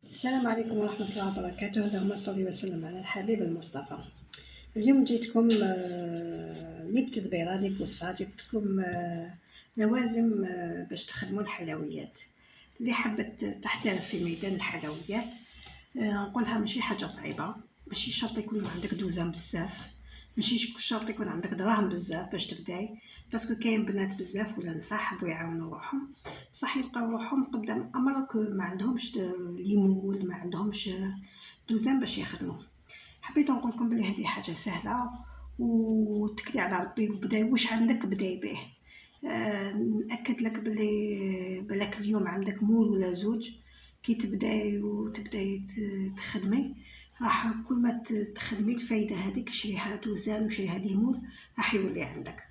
السلام عليكم ورحمة الله وبركاته. اللهم صل وسلم على الحبيب المصطفى. اليوم جيتكم لي بتدبيرة لي بوصفة، جبتكم لوازم باش تخدموا الحلويات. اللي حبت تحترف في ميدان الحلويات نقولها ماشي حاجة صعيبة، ماشي شرط يكون عندك دوزان بزاف، ماشي شرط يكون عندك دراهم بزاف باش تبداي، باسكو كاين بنات بزاف ولا نساء حبوا يعاونوا روحهم بصح يلقاو روحهم قدام امرك ما عندهمش ليمون، ما عندهمش دوزان باش يخدموا. حبيت نقول لكم بلي هذه حاجه سهله وتكلي على ربي وبداي واش عندك بداي به. نأكد لك بلي بالك اليوم عندك مول ولا زوج، كي تبداي تخدمي راح كل ما تخدمي الفايده هذيك شريها دوزان وشريها ليمون راح يولي عندك.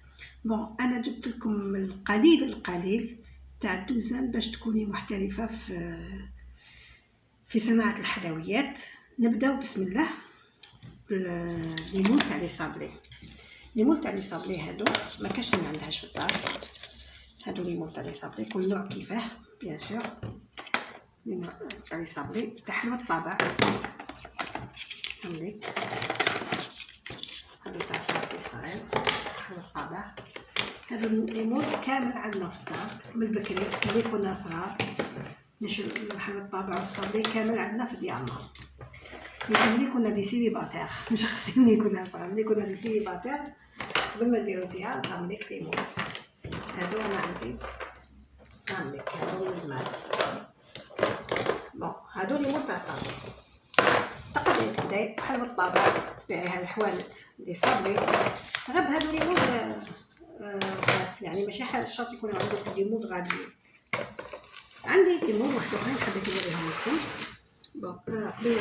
بون انا جبت لكم القليل تاع الدوزان باش تكوني محترفه في صناعه الحلويات. نبداو بسم الله بالليمون تاع لي صابلي. ليمون تاع لي صابلي هادو ما كاش اللي ما عندهاش في الدار، هادو ليمون تاع لي صابلي كل نوع كيفاه بيان سور. ليمون تاع لي صابلي تاع حلوى الطابع هاوليك، هادو تاع صابلي صغير حلوى الطابع. هادو الليمون كامل عندنا في الدار من بكري ملي كنا صغار، حلوى الطابع والصابلي كامل عندنا في ديالنا. ملي كنا دي سيليباتير، مش خصني ملي كنا صغار، ملي كنا دي سيليباتير قبل ما نديرو ديال هاوليك ليمون. هادو انا عندي هاوليك، هادو من زمان. بون هادو ليمون تاع صابلي. تقدري تبداي بحلوى الطابع تبيعيها الحوانت دي صابلي، غير بهادو ليمون خاص، يعني ماشي حال شرط يكون عندك ليمون غاديين. عندي ليمون واحد اخرين حبيت نوريهم لكم. بون قبل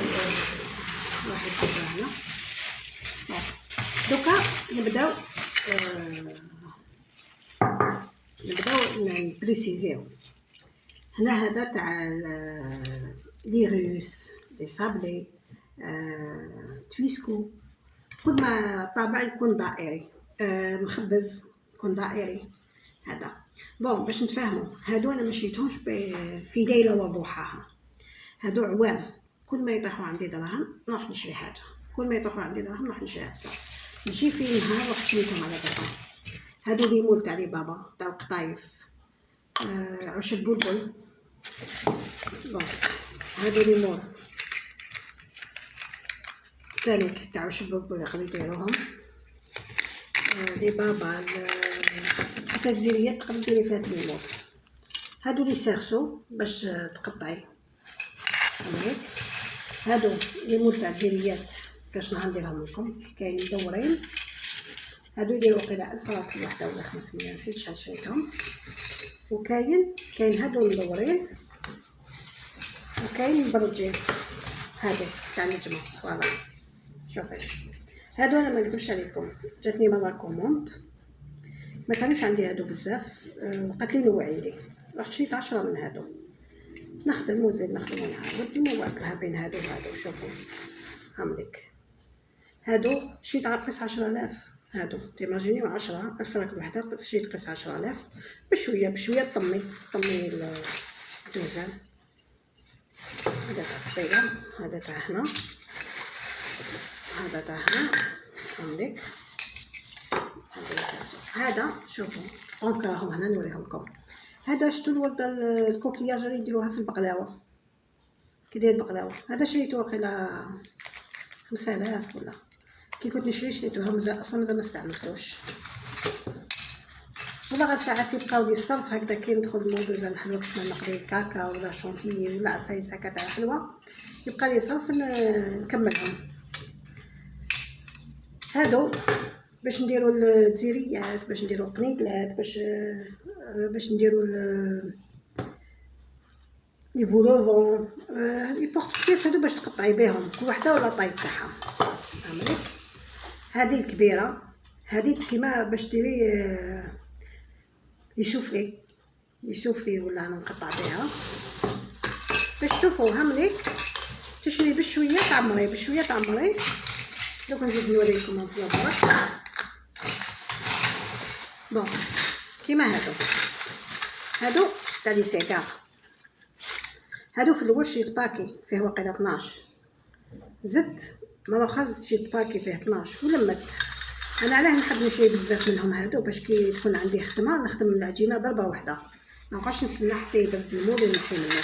واحد هنا. بون دوكا نبداو نبريسيزيو. هنا هذا تاع لي روس لي صابلي تويسكو، كل ما طابع يكون دائري، مخبز يكون دائري هذا. بون باش نتفاهموا، هادو انا مشيتهمش في ليله وضحاها، هادو عوام. كل ما يطيحوا عندي دراهم نروح نشري حاجه، كل ما يطيحوا عندي دراهم نروح نشري عفسه، ماشي في نهار رحت شريتهم على دراهم. هادو ليمون تاع لي بابا تاع القطايف، عش البلبل. بون هادو ليمون ثاني تاع عش البلبل يقدروا يديروهم. لي بابا حتى الزيريات تقدر ديري فيها ليمون. هادو لي سيرسو باش تقطعي هناك. هادو ليمون تاع الزيريات باش نديرهم لكم، كاين مدورين، هادو يديروا قيله 1000 راكل وحده ولا 500 نسيت شحال شريتهم. وكاين هادو مدورين، وكاين مبرجين هادو تاع النجمه. فوالا شوفي هادو انا ما نكذبش عليكم، جاتني مره كوموند ما كانوش عندي هادو بزاف، قالت لي نوعي لي، رحت شريت 10 من هادو نخدم ونزيد نخدم ونعاود نوعت لها بين هادو وهادو. شوفوا هامليك هادو شريت قيس 10000. هادو تيماجينيو 10 الفراك وحده شريت قيس 10000 بشويه بشويه. طمي الدوزان. هذا تاع الطبيله، هذا تاع هنا، هذا تاع هنا هامليك. هذا شوفوا دونك راهم هنا نوريهم لكم. هذا شتو الورده الكوكياج اللي يديروها في البقلاوه، كي داير البقلاوه، هذا شريته واقيلا 5000 ولا كي كنت نشري شريتوها مزال اصلا مازال ما استعملتوش. ولا غير ساعات يبقاو لي الصرف هكذا كي ندخل للموزه الحلوه كيما نقضي الكاكا ولا شونتيي ولا عفايسه تاع الحلوه يبقى لي صرف نكملهم. هادو باش نديرو التزيريات، باش نديرو القنيدلات، باش نديرو لي فولوفون، لي بورطبيس هادو باش تقطعي بهم كل وحده ولا طاي تاعها. عملت هذه الكبيره، هذه كيما باش ديري يسوفلي ولا نقطع بها باش تشوفوا همليك. تشري بشويه تعمري بشويه تعمري. دوك نزيد نوريكم في البرك. بون كيما هادو تاع لي سيكار، هادو في الوش يتباكي فيه واقيلا 12 زدت مرة خاص تجي تباكي فيه 12 ولمت. انا علاه نحب نشري بزاف منهم هادو باش كي تكون عندي خدمه نخدم العجينه ضربه واحده، ما نبقاش نستنى حتى يبرد المول ونحي منه.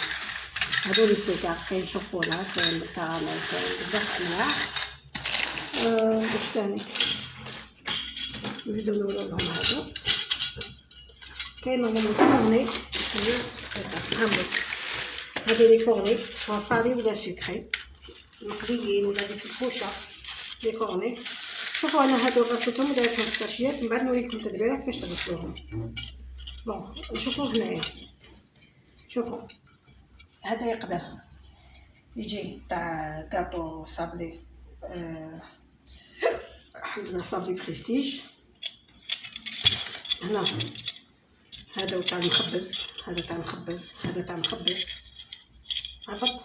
هادو لي سيكار كاين شوكولا كاين كراميل كاين بزاف انواع. واش تاني نزيدو نوريهم هادو كاين هما كورني سير هاملك. هادو لي كورني سوا صالي ولا سكري مقليين ولا في الكوشه لي كورني. شوفوا انا هادو غسلتهم ودرتهم في الساشيات من بعد نوريكم التتبيله كيفاش تغسلوهم. بون نشوفوا هنايا شوفوا هذا يقدر يجي تاع كاطو صابلي الحمد لله صابلي بريستيج. هنا هذا تاع المخبز هذا تاع المخبز هذا تاع المخبز هبط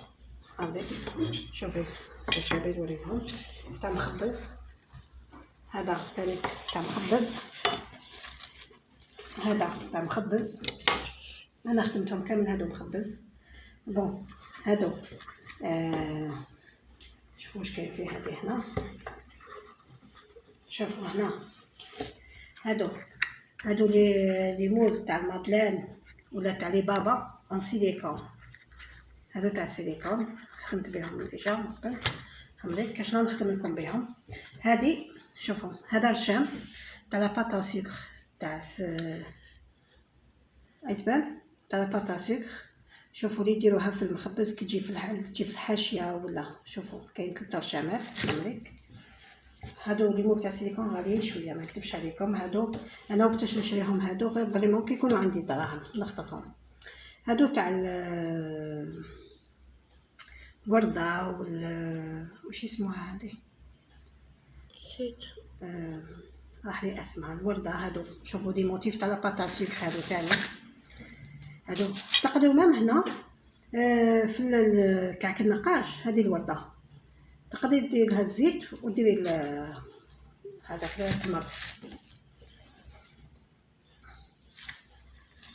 هاوليك شوفي سي نوريكم تاع مخبز. هذا ثاني تاع مخبز هذا تاع مخبز انا خدمتهم كامل هادو مخبز. بون هادو شوفوا واش كاين فيه. هادي هنا شوفوا هنا هادو لي مول تاع المادلان ولا تاع لي بابا ان سيليكون. هادو تاع السيليكون خدمت بهم ديجا من قبل هاوليك شنو نخدم لكم بهم. هادي شوفوا هذا رشام تاع لاباطا سكر تاع ايتبان تاع لاباطا سكر. شوفوا لي يديروها في المخبز كي تجي في الحاشيه ولا شوفوا كاين 3 رشامات هاوليك. هادو لي مول تاع السيليكون غاليين شويه ما نكذبش عليكم. هادو انا وقتاش نشريهم هادو غير فريمون كي يكونوا عندي دراهم نخطفهم. هادو تاع الورده واش اسمها هذه نسيت راح لي اسمها الورده. هادو شوفوا دي موتيف تاع لاباطا سكر هادو ثاني. هادو تقدروا مام هنا في كعك النقاش. هذه الورده تقدري ديري لها الزيت وديري هذاك التمر.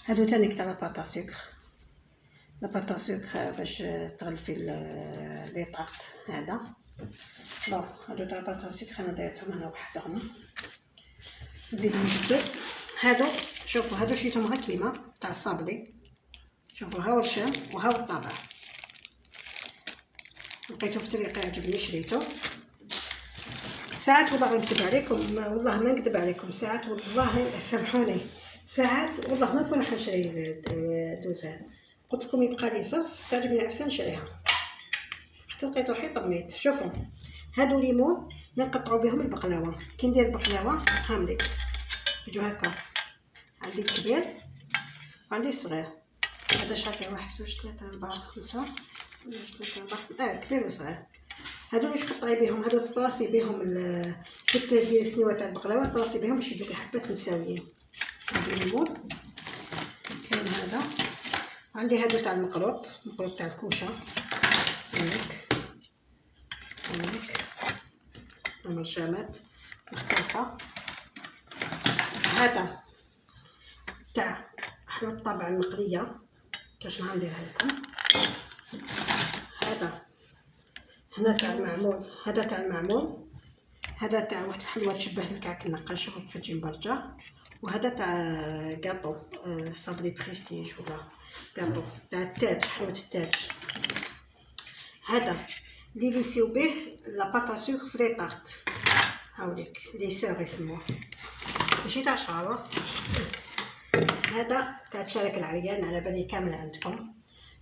هادو ثاني تاع لاباطا سكر باش تغلفي لي طارت. هذا بون هادو تاع لاباطا سكر انا دايرتهم هنا وحدهم. نزيد نجبد هادو شوفوا هادو شريتهم غير كيما تاع الصابلي. شوفوا هاو الرشام وهاو الطابع لقيتو في الطريق عجبني شريتو. ساعات والله نكذب عليكم والله ما نكذب عليكم ساعات والله سامحوني ساعات والله ما نكون راح نشري دوزان قلت لكم يبقى لي صف تعجبني احسن نشريها حتى لقيت روحي طميت. شوفوا هادو ليمون نقطعوا بهم البقلاوه. كي ندير البقلاوه هامليك يجوا هكا عندي الكبير وعندي الصغير. هذا شحال فيه 1 2 3 4 5 كبير وصغير. هادو اللي تقطعي بهم هادو تطاسي بهم حتى ديري السنيوه تاع البقلاوه تطاسي بهم باش يجوك حبات متساويين. هادو الليمون كاين هذا عندي هادو تاع المقروط تاع الكوشه هناك مرشامات مختلفه. هذا تاع حلوى الطابع المقليه كاش نديرها لكم. هذا هنا تاع المعمول هذا تاع المعمول. هذا تاع واحد الحلوى تشبه الكعك النقاش في تجي مبرجه. وهذا تاع كاطو صابلي بريستيج ولا كاطو تاع التاج حلوى التاج. هذا اللي يسيو به لاباطا سكر فري طارت هاوليك لي سور يسموه ماشي تاع شعره. هذا تاع تشارك العريان على بالي كامل عندكم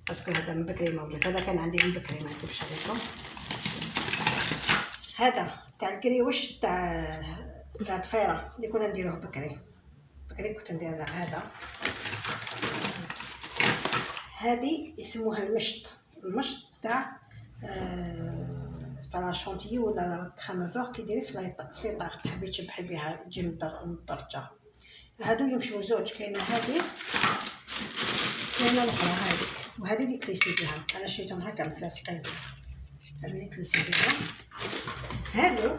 باسكو هذا من بكري موجود. هذا كان عندي من بكري ما نكذبش عليكم. هذا تاع الكريوش تاع الضفيره اللي كنا نديروه بكري كنت ندير هذا. هذه يسموها المشط تاع لا شونتيي ولا كريم فور كي ديري في طارت تحبي تشبحي بها تجي مدرجه. هادو يمشيو زوج كاينه هذه كاينه الاخرى هذيك وهذه اللي تليسي بها. انا شريتهم هكا متلاصقين هذو اللي تليسي بها. هادو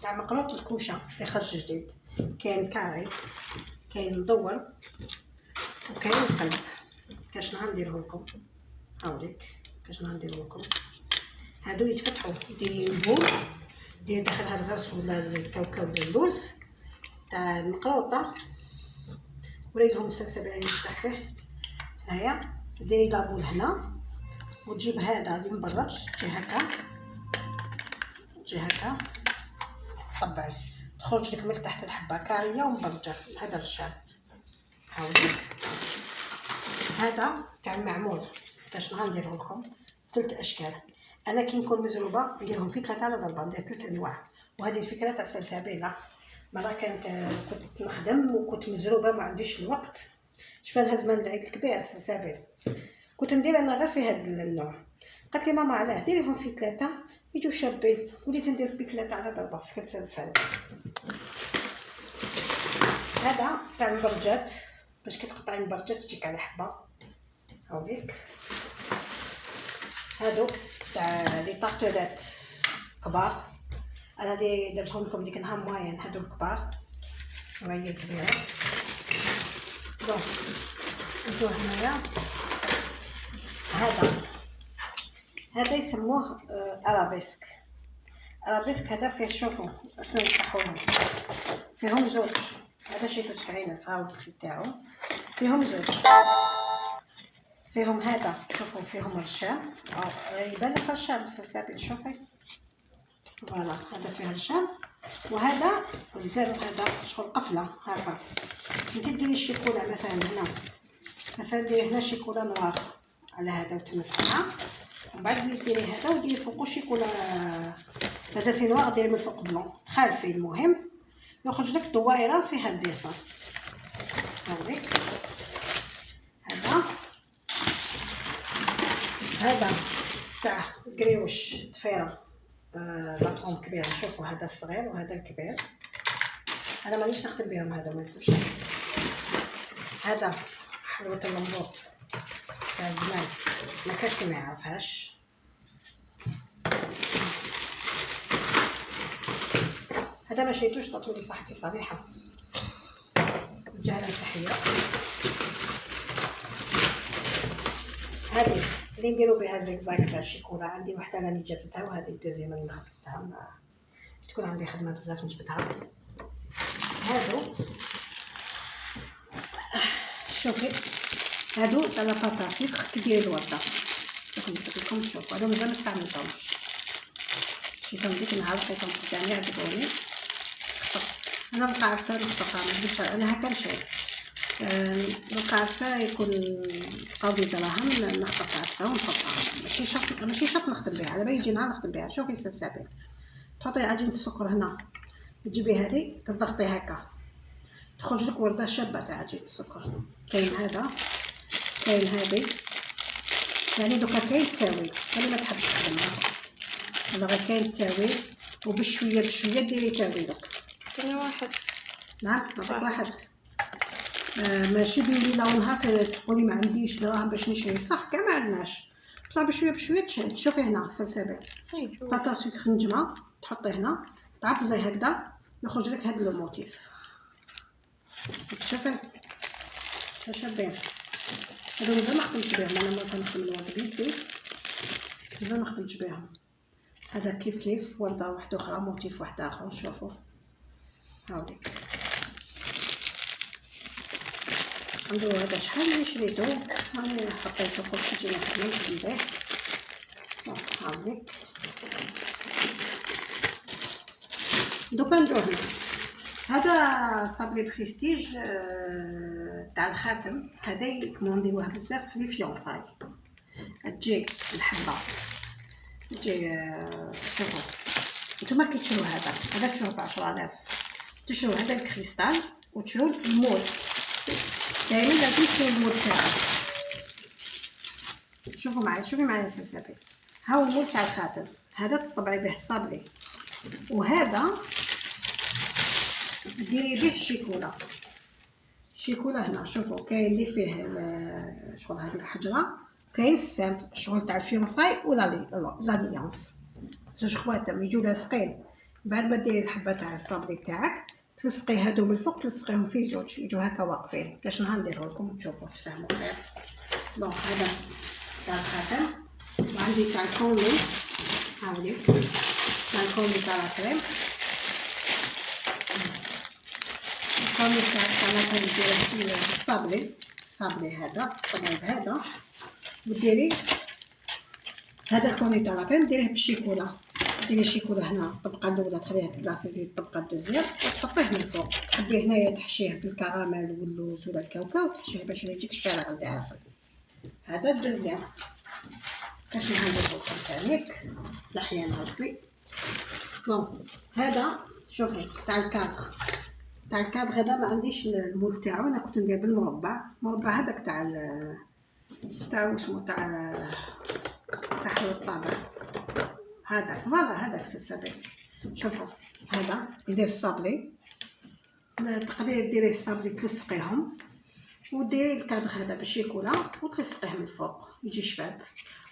تاع مقروط الكوشه اللي خرج جديد كاين كاري كاين مدور وكاين القلب. كاش نديره لكم هاوليك كاش غندير لكم. هادو يتفتحوا، ديري البول ديري داخلها الغرس ولا الكاوكاو ولا اللوز تاع المقروطه، وريدهم السلسبيل اللي نفتح فيه هنايا. ديري لابول هنا وتجيب هذا اللي مبرد تجي هكا تجي هكا طبعي تخرج لك من تحت الحبه كاريه ومبرجه. هذا الرشام هاوليك. هذا تاع المعمول كاش غنديره لكم 3 اشكال. انا كي نكون مزروبه نديرهم في 3 على ضربه، ندير 3 انواع. وهذه الفكره تاع السلسبيله. مره كنت نخدم وكنت مزروبه ما عنديش الوقت، شفا لها زمان العيد الكبير السلسبيل كنت ندير انا غير في هذا النوع. قالت لي ماما علاه ديريهم في 3 يجوا شابين. وليت ندير ب3 على ضربه في 3 سنوات. هذا تاع المبرجات باش كي تقطعي المبرجات تجيك على حبه هاوليك. هادو تاع لي طارتولات كبار، انا درتهم لكم ديك النهار موين. هادو الكبار وهي الكبيره. دونك نجو هنايا. هذا يسموه ارابيسك. ارابيسك هذا فيه شوفوا اسنان تاعهم فيهم زوج. هذا شي 90,000 هاو البري تاعو. فيهم زوج، فيهم هذا شوفوا فيهم رشام. يبان لك رشام السلسبيل شوفي فوالا. هذا فيه رشام وهذا الزر. هذا شغل قفله هكا. انت ديري الشيكولا مثلا هنا، مثلا ديري هنا شيكولا نوار على هذا وتمسحها، ومن بعد زيد ديري هذا وديري فوقو شيكولا. درتي نوار ديري من الفوق بلون تخالفي. المهم يخرج لك دوائره فيها الديسان هاوليك. هذا تاع قريوش تفيره لافون كبيره. شوفوا هذا الصغير وهذا الكبير. انا مانيش نخدم بهم هذا ما نكتبش. هذا حلوه اللمبوط تاع زمان ما كاش كي ما يعرفهاش. هذا ما شريتوش طلعتولي صاحبتي صريحه وجه لها تحيه. هذه اللي نديرو بها زيكزاك تاع الشيكولا. عندي وحده راني جبتها وهذه الدوزيام اللي خدمتها تكون عندي خدمه بزاف نجبدها. هادو شوفي هادو تاع لاباطا سكر كي ديري الورده. لكم شوفوا هادو مازال ما استعملتهمش. شريتهم ديك النهار لقيتهم قدامي عجبوني. انا القعفسه نخطفها ما نكذبش. انا هكا نشري القعفسه يكون قاضي دراهم نخطف عفسه ونحطها. ماشي شرط نخدم بها، على بالي يجي نهار نخدم بها. شوفي السلسبيل تحطي عجينه السكر هنا، تجيبي هذه تضغطي هكا تخرج لك ورده شابه تاع عجينه السكر. كاين هذا كاين هذه يعني دوكا كاين التاويل. انا ما تحبش تخدمها هذا غير كاين التاويل وبشويه بشويه ديري تاويلك. كاين واحد نعم نعطيك واحد. ماشي بيولي لونها تقولي ما عنديش دراهم باش نشري. صح كاع ما عندناش بصح بشويه بشويه تشهد. شوفي هنا السلسبيل طاطا سكر نجمه تحطي هنا تعبزي هكذا يخرج لك هذا الموتيف. شوفي شابين. هادو مازال ما خدمتش بهم. انا ما كنخدم الواجبين مازال ما خدمتش بهم. هذا كيف ورده واحده اخرى موتيف واحد اخر. شوفوا هاوليك. عنده هذا شحال اللي شريتو راني حطيتو كلشي جينا خدمت به. هاوليك دوكا نجو هنا. هذا صابلي بريستيج تاع الخاتم. هذا يكمونديوه بزاف في لي فيونساي. تجي الحبه تجي شوفوا نتوما كي تشرو هذا تشرو ب10,000. تشرو هذا الكريستال وتشرو المول. دايما لازم تشرو المول تاعو. شوفي معايا السلسبيل. هاو المول تاع الخاتم. هذا تطبعي به الصابلي وهذا ديري به الشيكولا هنا. شوفوا كاين اللي فيه شغل هذه الحجره، كاين السام شغل تاع الفيونساي ولا لاليونس. زوج خواتم يجوا لاصقين. بعد ما ديري الحبه تاع الصابلي تاعك تلصقي هادو من الفوق تلصقيهم في زوج يجوا هكا واقفين. كاش نهار نديرهم لكم تشوفوا تفهموا خير. بون تاع الخاتم، وعندي تاع الكونلي، هاوليك تاع الكونلي تاع الكريم، الكونلي تاع السلطة نديره الصابلي هذا طيب هذا، وديري هذا الكونلي تاع الكريم ديريه بالشيكولا، ديري الشيكولا هنا الطبقة الأولى تخليها تبلاصي زيد الطبقة الدوزيام وتحطيه من الفوق، تحبيه هنايا تحشيه بالكراميل واللوز ولا الكاوكاو تحشيه باش ما يجيكش فارغ نتاع عارفة. هذا الدوزيام باش نعملو ثانيك الأحيان ربي. بون هذا شوفي تاع الكادر هذا ما عنديش المول تاعو، انا كنت ندير بالمربع، مربع هذاك تاع اسمه تاع حلو الطابع هذاك، فوالا هذاك سلسبيل. شوفوا هذا يدير الصابلي، تقدري ديري الصابلي تلصقيهم وديري الكادر هذا بالشيكولا وتلصقيه من الفوق يجي شباب.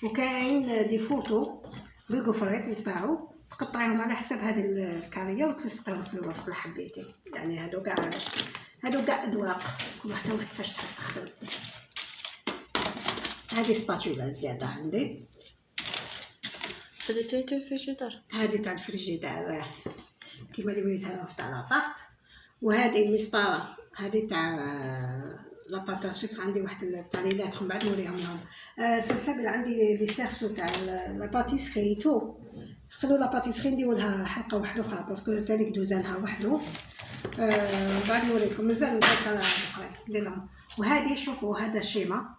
وكاين دي فوتو بالقفريط يتباعوا تقطعيهم على حسب هذه الكاريه وتلصقيهم في الوسط اللي حبيتي، يعني هادو كاع ادواق كل وحده كيفاش تحب تخدم. هذه سباتولا زياده عندي، هذا تاع الفريجيدار، هذه تاع الفريجيدار كيما اللي وريتها تاع لاطاط. وهذه المسطره هذه تاع لاباطا سكر، عندي واحد التعليلات من بعد نوريهم لهم. سلسبيل عندي لي سيرسو تاع لاباتيسري تو، خلو لاباتيسري نديرولها حلقه واحده اخرى باسكو تاني دوزانها وحده. بعد نوريكم مازال تاع اخرين نديرهم. وهذه شوفوا هذا الشيما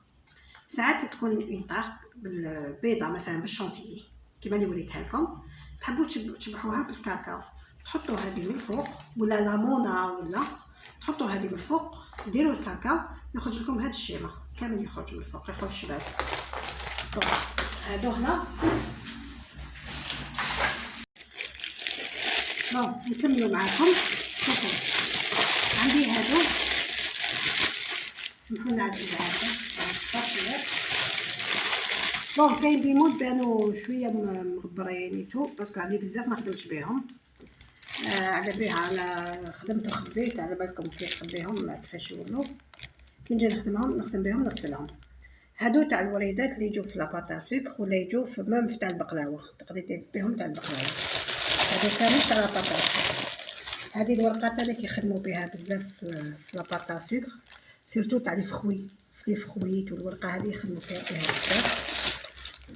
ساعات تكون اون طارت بالبيضه مثلا بالشونتيي كيما اللي وريتها لكم، تحبوا تشبحوها بالكاكاو تحطوا هذه من الفوق، ولا ليمونه ولا تحطوا هذه من الفوق ديروا الكاكاو يخرج لكم هذا الشيما كامل يخرج من الفوق يخرج شباب. هادو هنا بون نكملوا معاكم. شوفوا عندي هادو سمحوا لنا على الازعاج بون كاين بيموت بانوا شويه مغبرين تو باسكو عندي بزاف ما خدمتش بهم. على بها على خدمت وخبيت على بالكم كيف نخبيهم كيفاش يولوا كي نجي نخدم بهم نغسلهم. هادو تاع الوريدات اللي يجوا في لاباطا سكر ولا يجوا في مام تاع البقلاوه تقدري دير بهم تاع البقلاوه. هادو كامل تاع لاباطا. هذه الورقات اللي كيخدموا بها بزاف في لاباطا سكر سيرتو تاع لي فخويت والورقه هذه يخدموا فيها بزاف.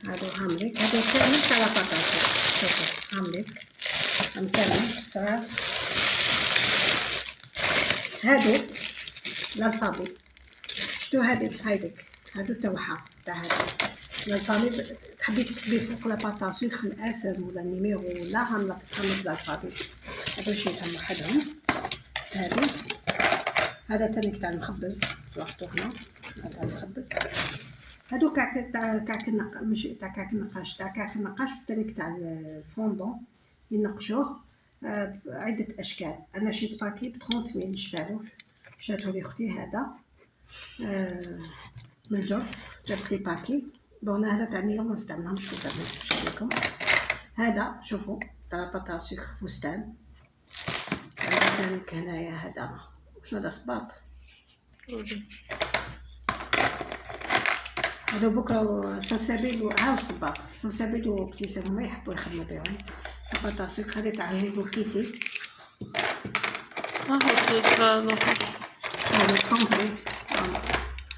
هادو هامليك هادو كامل تاع لاباطا سكر. شوفوا هامليك كامل صغار. هادو الالفابي شتو هذيك هادو تاعها تاع هذا الالفابي تحبي تكتبي فوق لاباطا سكر الاسم ولا النيميرو ولا هاملك الالفابي. هادو شيتهم وحدهم. هذا تاني تاع المخبز بلاصتو هنا هذا المخبز. هادو كعك النقاش ماشي تاع كعك النقاش تاع كعك النقاش والتاني تاع الفوندون ينقشوه عدة أشكال. أنا شريت باكي ب30 ميل شفالو شاتو لي أختي هذا من الجرف جابت لي باكي. بون هذا تاعني ما نستعملهمش بزاف باش نوريكم. هذا شوفوا تاع لاباطا سكر فستان. هذا ثاني هنايا هذا شنو هذا صباط. هادو بكره سلسبيل وهاو صباط سلسبيل وابتسام هما يحبوا يخدموا بهم. لاباطا سكر هذه تاع هيدو كيتي هذا صنفري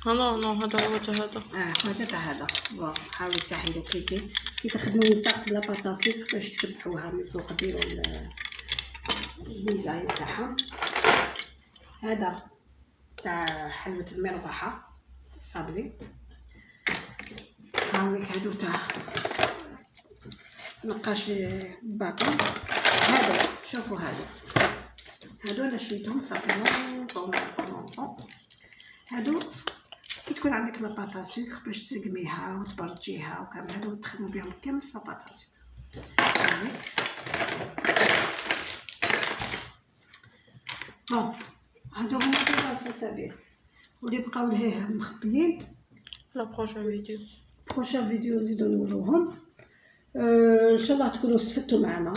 هذا هو تاع هذا هذا تاع هذا بون حاولوا تاع هيدو كيتي كي تخدموا طاقة لاباطا سكر باش تشبحوها من فوق ديروا الديزاين تاعها. هذا تاع حلوة المربحة صابلي. هاوليك هادو تاع نقاش باطل. هادو شوفوا هادو انا شريتهم صافي طون. هادو كي تكون عندك لاباطا سكر باش تسقميها وتبرجيها وكامل هادو تخدموا بهم كامل في لاباطا سكر. بون هادو هما تاع السلسبيل واللي بقاو لهيه مخبيين لا بروشين فيديو نزيدو نوروهم. ان شاء الله تكونوا استفدتوا معنا.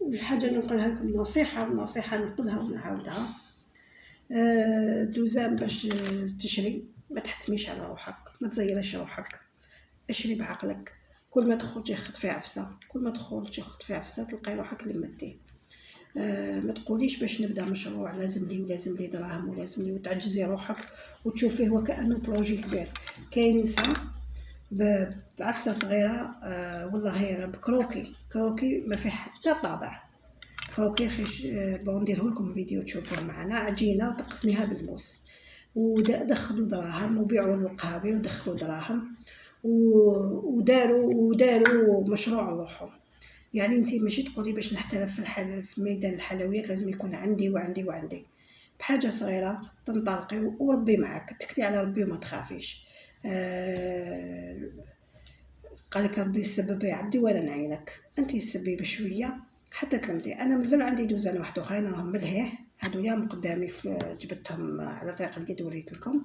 وحاجه نقولها لكم نصيحه نقولها ونعاودها. دوزان باش تشري ما تحتميش على روحك، ما تزيريش روحك، اشري بعقلك. كل ما تخرجي خطفي عفسه، كل ما تخرجي خطفي عفسه تلقاي روحك لمتي. ما تقوليش باش نبدا مشروع لازم لي دراهم ولازم لي، وتعجزي روحك وتشوفيه هو كانه بروجي كبير. كاين انسان بعفسه صغيره والله بكروكي ما فيه حتى طابع. كروكي خيش نديره لكم فيديو تشوفوه معنا، عجينه وتقسميها بالموس، ودخلوا دراهم وبيعوا للقهاوي ودخلوا دراهم وداروا مشروع روحهم. يعني انت ماشي تقولي باش نحترف في ميدان الحلويات لازم يكون عندي وعندي. بحاجه صغيره تنطلقي وربي معك، اتكلي على ربي وما تخافيش. قالك ربي السبب يعدي ولا نعينك، انت السبي بشويه حتى تلمدي. انا مازال عندي دوزان واحد اخرين راهم ملهيه، هادويا من قدامي جبتهم على طريق اليد وريت لكم.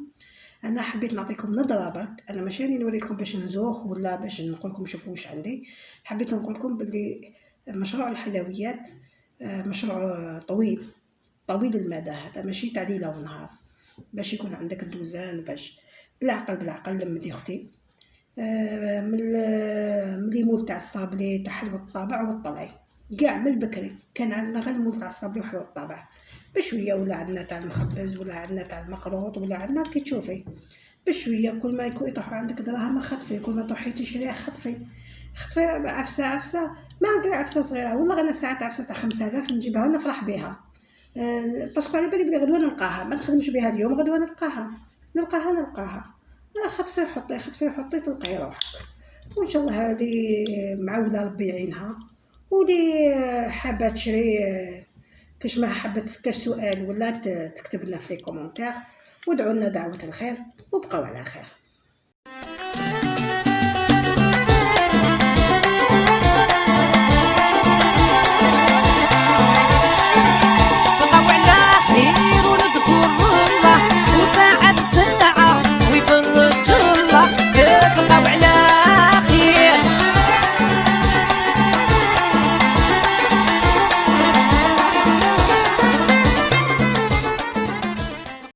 انا حبيت نعطيكم نظره، انا ماشي راني نوريكم باش نزوخ ولا باش نقول لكم شوفوا واش عندي. حبيت نقول لكم باللي مشروع الحلويات مشروع طويل المدى، هذا ماشي تاع ليله ونهار. باش يكون عندك الدوزان باش بالعقل لمدي اختي. من لي مول تاع الصابلي تاع حلوى الطابع والطلاي كاع من البكري كان عندنا غير المول تاع الصابلي وحلوى الطابع بشويه، ولا عندنا تاع المخبز ولا عندنا تاع المقروط ولا عندنا كي تشوفي بشويه. كل ما يطيحوا عندك دراهم خطفي، كل ما تروحي تشري خطفي عفسه ما نقول عفسه صغيره، والله انا ساعات عفسه تاع 5000 نجيبها ونفرح بها. باسكو على بالي بلي غدوه نلقاها، ما نخدمش بها اليوم غدوه نلقاها. خطفي وحطي تلقاي روحك. وان شاء الله هذه معوله ربي يعينها. ودي حابه تشري كاش ما حابه كاش سؤال ولا تكتب لنا في لي كومونتير، وادعوا لنا دعوه الخير وبقوا على خير.